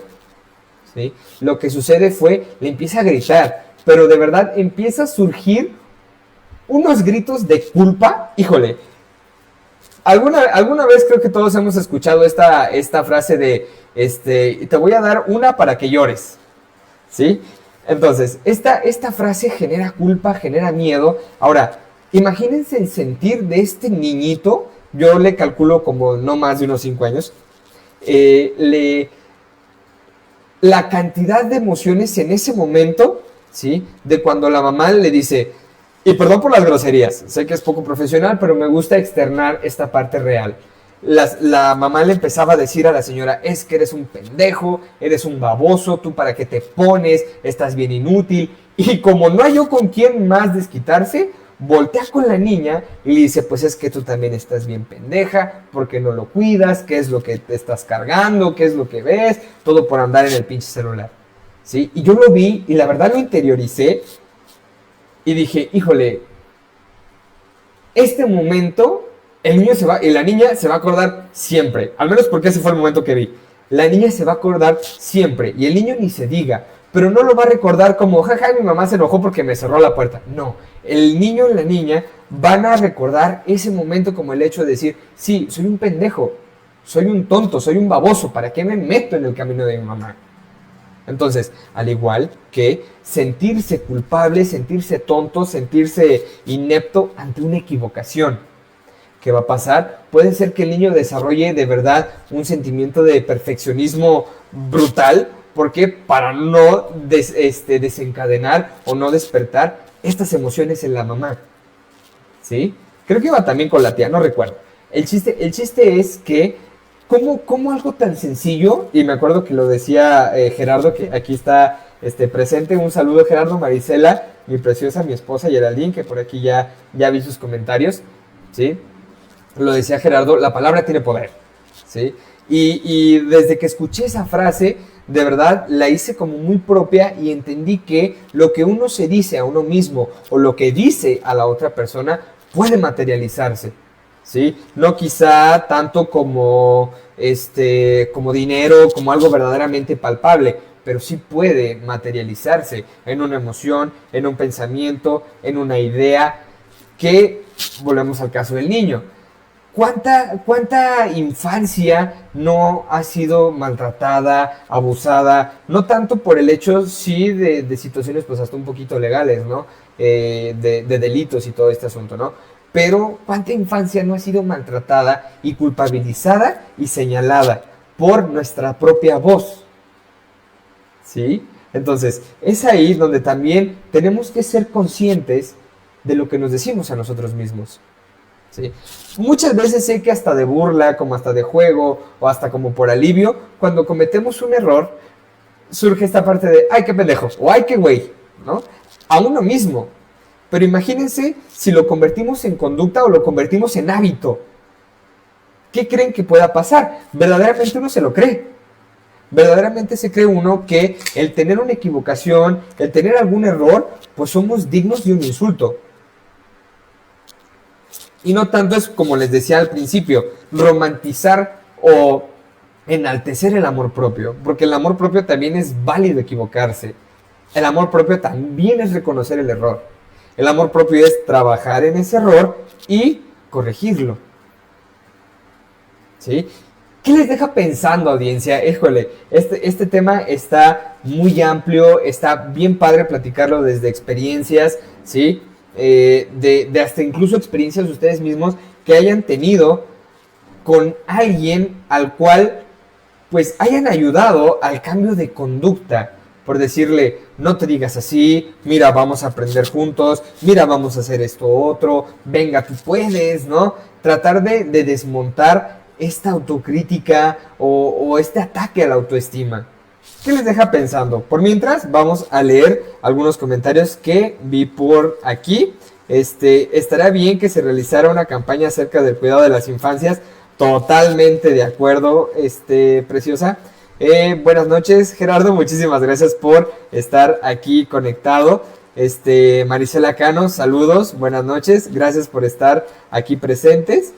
¿sí? Lo que sucede fue, le empieza a gritar, pero de verdad empieza a surgir unos gritos de culpa. Híjole, alguna vez creo que todos hemos escuchado esta frase de, te voy a dar una para que llores, ¿sí? Entonces, esta frase genera culpa, genera miedo. Ahora, imagínense el sentir de este niñito, yo le calculo como no más de unos 5 años, la cantidad de emociones en ese momento, ¿sí? De cuando la mamá le dice, y perdón por las groserías, sé que es poco profesional, pero me gusta externar esta parte real. La mamá le empezaba a decir a la señora, es que eres un pendejo, eres un baboso, tú para qué te pones, estás bien inútil. Y como no hay yo con quién más desquitarse, voltea con la niña y le dice, pues es que tú también estás bien pendeja, porque no lo cuidas, qué es lo que te estás cargando, qué es lo que ves, todo por andar en el pinche celular, ¿sí? Y yo lo vi y la verdad lo interioricé y dije, híjole, este momento, el niño se va, y la niña se va a acordar siempre, al menos porque ese fue el momento que vi. La niña se va a acordar siempre, y el niño ni se diga, pero no lo va a recordar como, jaja, mi mamá se enojó porque me cerró la puerta. No, el niño y la niña van a recordar ese momento como el hecho de decir, sí, soy un pendejo, soy un tonto, soy un baboso, ¿para qué me meto en el camino de mi mamá? Entonces, al igual que sentirse culpable, sentirse tonto, sentirse inepto ante una equivocación. ¿Qué va a pasar? Puede ser que el niño desarrolle de verdad un sentimiento de perfeccionismo brutal, porque para no desencadenar o no despertar estas emociones en la mamá, ¿sí? Creo que iba también con la tía, no recuerdo. El chiste es que ¿Cómo algo tan sencillo? Y me acuerdo que lo decía Gerardo, que aquí está presente. Un saludo, Gerardo, Marisela, mi preciosa, mi esposa, Geraldine, que por aquí ya vi sus comentarios, ¿sí? Lo decía Gerardo, la palabra tiene poder, ¿sí? Y desde que escuché esa frase, de verdad la hice como muy propia y entendí que lo que uno se dice a uno mismo o lo que dice a la otra persona puede materializarse, ¿sí? No quizá tanto como dinero, como algo verdaderamente palpable, pero sí puede materializarse en una emoción, en un pensamiento, en una idea, que volvemos al caso del niño. ¿Cuánta infancia no ha sido maltratada, abusada? No tanto por el hecho, sí, de situaciones pues hasta un poquito legales, ¿no? De delitos y todo este asunto, ¿no? Pero ¿cuánta infancia no ha sido maltratada y culpabilizada y señalada por nuestra propia voz? ¿Sí? Entonces, es ahí donde también tenemos que ser conscientes de lo que nos decimos a nosotros mismos. ¿Sí? Muchas veces sé que hasta de burla, como hasta de juego, o hasta como por alivio, cuando cometemos un error, surge esta parte de, ay, qué pendejo, o ay, qué güey, ¿no? A uno mismo. Pero imagínense si lo convertimos en conducta o lo convertimos en hábito. ¿Qué creen que pueda pasar? Verdaderamente uno se lo cree. Verdaderamente se cree uno que el tener una equivocación, el tener algún error, pues somos dignos de un insulto. Y no tanto es, como les decía al principio, romantizar o enaltecer el amor propio, porque el amor propio también es válido equivocarse. El amor propio también es reconocer el error. El amor propio es trabajar en ese error y corregirlo. ¿Sí? ¿Qué les deja pensando, audiencia? Híjole, este tema está muy amplio, está bien padre platicarlo desde experiencias, ¿sí? De hasta incluso experiencias de ustedes mismos que hayan tenido con alguien al cual pues hayan ayudado al cambio de conducta, por decirle, no te digas así, mira, vamos a aprender juntos, mira, vamos a hacer esto otro, venga, tú puedes, ¿no? Tratar de desmontar esta autocrítica o este ataque a la autoestima. ¿Qué les deja pensando? Por mientras, vamos a leer algunos comentarios que vi por aquí. Estaría bien que se realizara una campaña acerca del cuidado de las infancias. Totalmente de acuerdo, preciosa. Buenas noches, Gerardo. Muchísimas gracias por estar aquí conectado. Marisela Cano, saludos, buenas noches. Gracias por estar aquí presentes.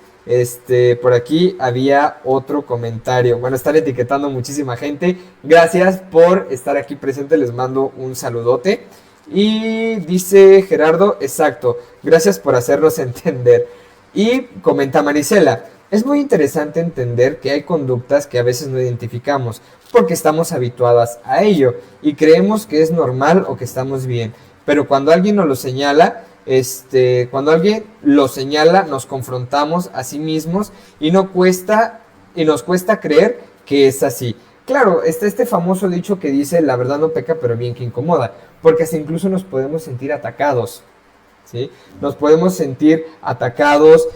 Por aquí había otro comentario. Bueno, están etiquetando muchísima gente. Gracias por estar aquí presente. Les mando un saludote. Y dice Gerardo, exacto. Gracias por hacernos entender. Y comenta Marisela. Es muy interesante entender que hay conductas que a veces no identificamos porque estamos habituadas a ello y creemos que es normal o que estamos bien. Pero cuando alguien nos lo señala, cuando alguien lo señala, nos confrontamos a sí mismos y nos cuesta creer que es así. Claro, está este famoso dicho que dice, la verdad no peca, pero bien que incomoda, porque hasta incluso nos podemos sentir atacados, ¿sí? Nos podemos sentir atacados,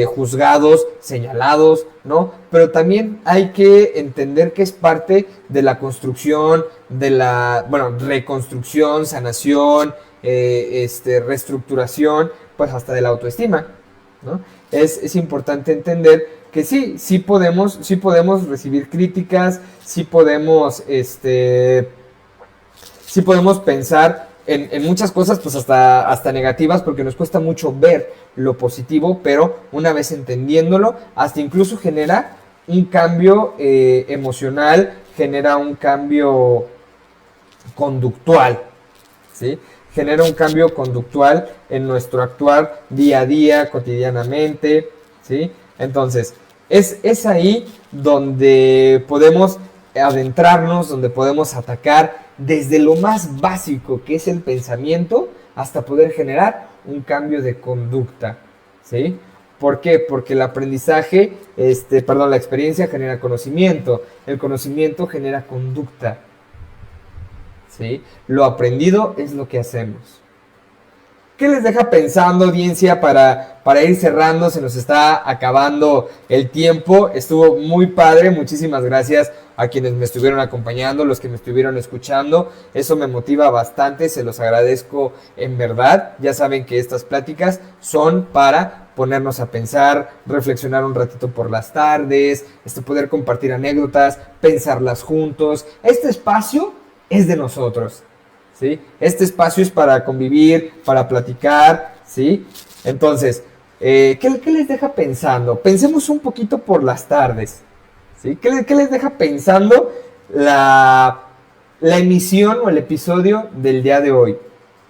juzgados, señalados, ¿no? Pero también hay que entender que es parte de la construcción, de la, reconstrucción, sanación, reestructuración, pues hasta de la autoestima, ¿no? Es importante entender que sí podemos recibir críticas, sí podemos pensar en muchas cosas, pues hasta negativas, porque nos cuesta mucho ver lo positivo, pero una vez entendiéndolo, hasta incluso genera un cambio emocional, genera un cambio conductual, ¿sí? Genera un cambio conductual en nuestro actuar día a día, cotidianamente, ¿sí? Entonces, es ahí donde podemos adentrarnos, donde podemos atacar desde lo más básico que es el pensamiento hasta poder generar un cambio de conducta, ¿sí? ¿Por qué? Porque el aprendizaje, la experiencia genera conocimiento, el conocimiento genera conducta, ¿sí? Lo aprendido es lo que hacemos. ¿Qué les deja pensando, audiencia, para ir cerrando? Se nos está acabando el tiempo. Estuvo muy padre. Muchísimas gracias a quienes me estuvieron acompañando, los que me estuvieron escuchando. Eso me motiva bastante. Se los agradezco en verdad. Ya saben que estas pláticas son para ponernos a pensar, reflexionar un ratito por las tardes, poder compartir anécdotas, pensarlas juntos. Este espacio es de nosotros, ¿sí? Este espacio es para convivir, para platicar, ¿sí? Entonces, ¿qué les deja pensando? Pensemos un poquito por las tardes, ¿sí? ¿Qué les deja pensando la emisión o el episodio del día de hoy?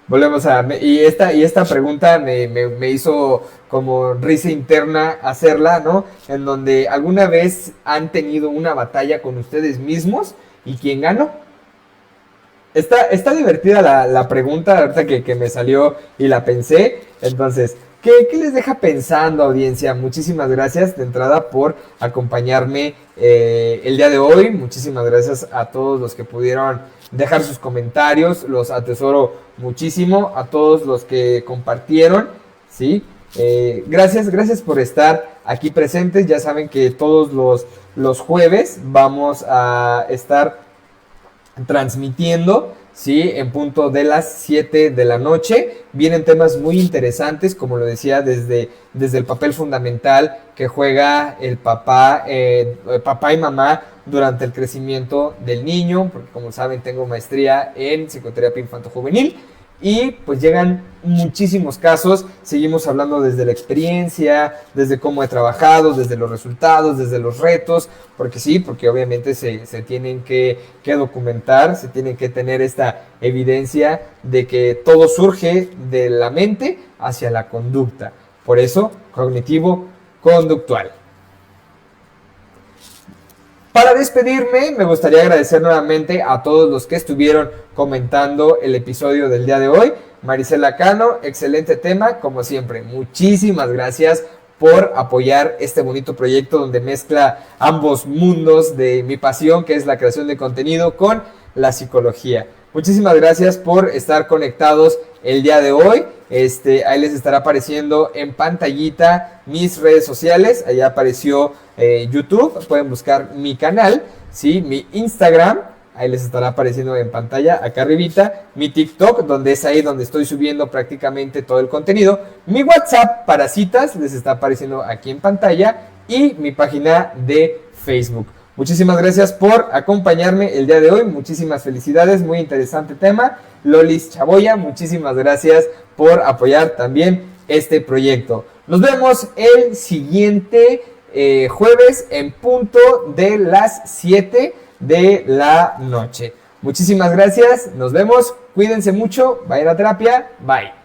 Volvemos y esta pregunta me hizo como risa interna hacerla, ¿no? En donde alguna vez han tenido una batalla con ustedes mismos y ¿quién ganó? Está divertida la pregunta, ahorita que me salió y la pensé. Entonces, ¿qué les deja pensando, audiencia? Muchísimas gracias de entrada por acompañarme el día de hoy. Muchísimas gracias a todos los que pudieron dejar sus comentarios. Los atesoro muchísimo. A todos los que compartieron, ¿sí? Gracias por estar aquí presentes. Ya saben que todos los jueves vamos a estar transmitiendo, ¿sí? En punto de las 7 de la noche. Vienen temas muy interesantes, como lo decía, desde el papel fundamental que juega el papá y mamá durante el crecimiento del niño, porque como saben tengo maestría en psicoterapia infanto-juvenil. Y pues llegan muchísimos casos, seguimos hablando desde la experiencia, desde cómo he trabajado, desde los resultados, desde los retos, porque sí, porque obviamente se tienen que documentar, se tiene que tener esta evidencia de que todo surge de la mente hacia la conducta. Por eso, cognitivo-conductual. Para despedirme, me gustaría agradecer nuevamente a todos los que estuvieron comentando el episodio del día de hoy. Marisela Cano, excelente tema, como siempre. Muchísimas gracias por apoyar este bonito proyecto donde mezcla ambos mundos de mi pasión, que es la creación de contenido, con la psicología. Muchísimas gracias por estar conectados el día de hoy. Ahí les estará apareciendo en pantallita mis redes sociales. Allá apareció YouTube. Pueden buscar mi canal, ¿sí? Mi Instagram. Ahí les estará apareciendo en pantalla, acá arribita. Mi TikTok, donde es ahí donde estoy subiendo prácticamente todo el contenido. Mi WhatsApp para citas les está apareciendo aquí en pantalla. Y mi página de Facebook. Muchísimas gracias por acompañarme el día de hoy. Muchísimas felicidades. Muy interesante tema. Lolis Chaboya, muchísimas gracias por apoyar también este proyecto. Nos vemos el siguiente jueves en punto de las 7 de la noche. Muchísimas gracias. Nos vemos. Cuídense mucho. Vayan a terapia. Bye.